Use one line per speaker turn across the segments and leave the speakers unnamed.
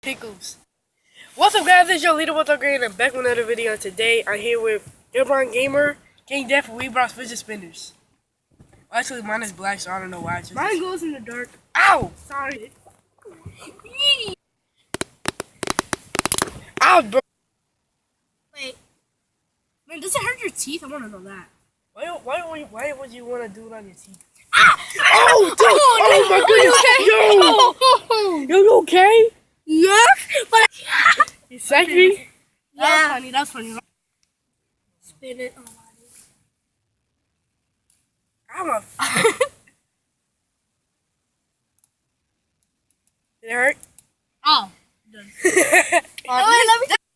Pickles. What's up, guys? It's your leader, What's up, Greg, and I'm back with another video. Today, I'm here with LeBron Gamer, King Def, and we brought fidget spinners. Well, actually, mine is black, so I don't know why.
Mine goes in the dark.
Ow!
Sorry.
Ow, bro!
Wait. Man, does it hurt your teeth? I want to know that.
Why would you want to do it on your teeth?
Ah!
Oh, dude! Oh, my goodness! Yo! Yo, you okay?
Yes, but
You psyched me?
yeah. That's funny. Spin it. Oh,
I'm a... Did it hurt?
Oh.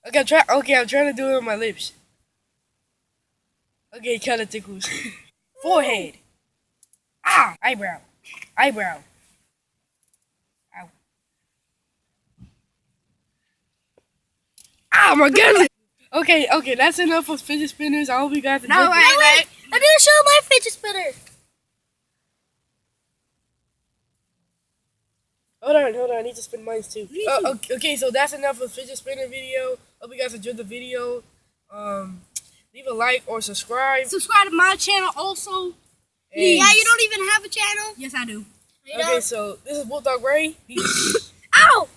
Okay, I'm trying to do it with my lips. Okay, it kind of tickles. Forehead. Ah! Eyebrow. Ow. Oh my goodness! Okay, that's enough for fidget spinners. I hope you guys enjoyed
No, wait. I didn't show my fidget spinner.
Hold on. I need to spin mine too. Okay, so that's enough for fidget spinner video. Hope you guys enjoyed the video. Leave a like or subscribe.
Subscribe to my channel also.
And
yeah, you don't even have a channel? Yes, I do.
Okay, so this is Bulldog Ray. Peace.
Ow!